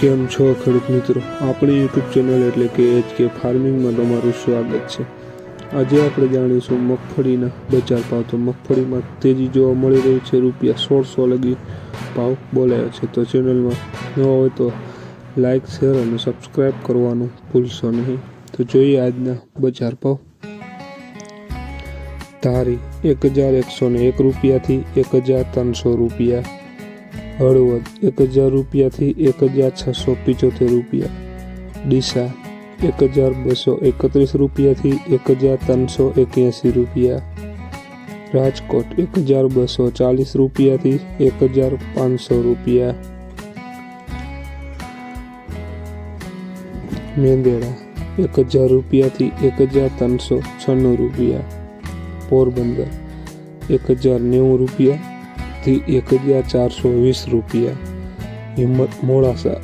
કેમ છો ખેડૂત મિત્રો, આપણી યુટ્યુબ ચેનલ એટલે કે HK ફાર્મિંગમાં તમારું સ્વાગત છે। આજે આપણે જાણીશું મગફળીના બજાર ભાવ। તો મગફળીમાં તેજી જોવા મળી રહી છે, ₹1600 લગી ભાવ બોલાયો છે। તો ચેનલમાં નવા હોય તો લાઇક, શેર અને સબસ્ક્રાઈબ કરવાનું ભૂલશો નહીં। તો જોઈએ આજના બજાર ભાવ। ધારી ₹1101 થી ₹1300, હળવદ ₹1000 થી ₹1675, ડીસા ₹1231 થી ₹1381, રાજકોટ ₹1240 થી ₹1500, મેંદરડા ₹1000 થી ₹1396, પોરબંદર ₹1090 થી ₹1420, મોડાસા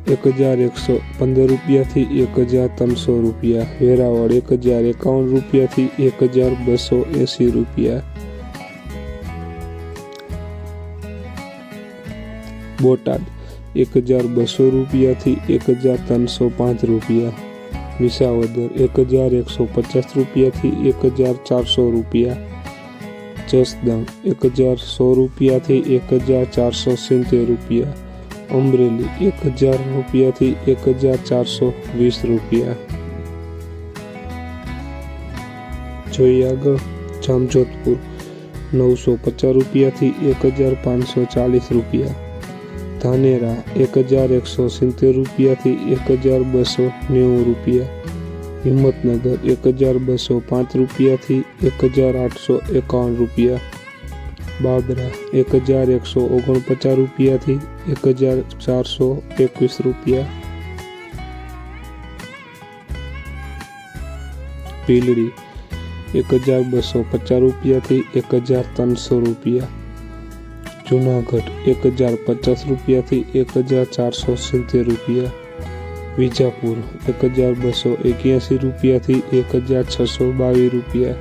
₹1115 થી ₹1300, વેરાવળ ₹1051 થી ₹1280, બોટાદ ₹1200 થી ₹1305, વિસાવદર ₹1150 થી ₹1400, જસદણ ₹1100 થી ₹1470, અમરેલી ₹1000 થી ₹1420। જોઈએ આગળ, જામજોધપુર ₹950 થી ₹1540, ધાનેરા ₹1170 થી ₹1290, હિંમતનગર ₹1205 થી ₹1851, બાબરા ₹1149 થી ₹1421, ભીલડી ₹1250 થી ₹1300, જુનાગઢ ₹1050 થી ₹1470, વિજાપુર ₹1281 થી ₹1622,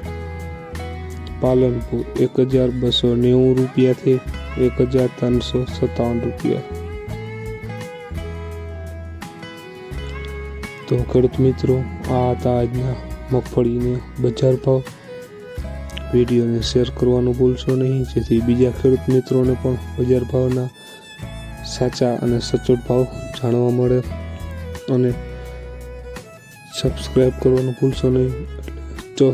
પાલનપુર ₹1290 થી ₹1357। તો ખેડૂત મિત્રો, આ હતા આજના મગફળીના બજાર ભાવ। વિડીયોને શેર કરવાનું ભૂલશો નહીં, જેથી બીજા ખેડૂત મિત્રોને પણ બજાર ભાવના સાચા અને સચોટ ભાવ જાણવા મળે, અને સબસ્ક્રાઈબ કરવાનું ભૂલશો નહીં, તો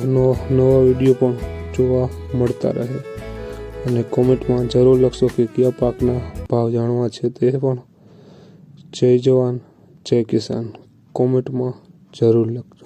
નવા વિડીયો પણ જોવા મળતા રહે। અને કોમેન્ટમાં જરૂર લખશો કે કયા પાકના ભાવ જાણવા છે, તે પણ। જય જવાન જય કિસાન કોમેન્ટમાં જરૂર લખજો।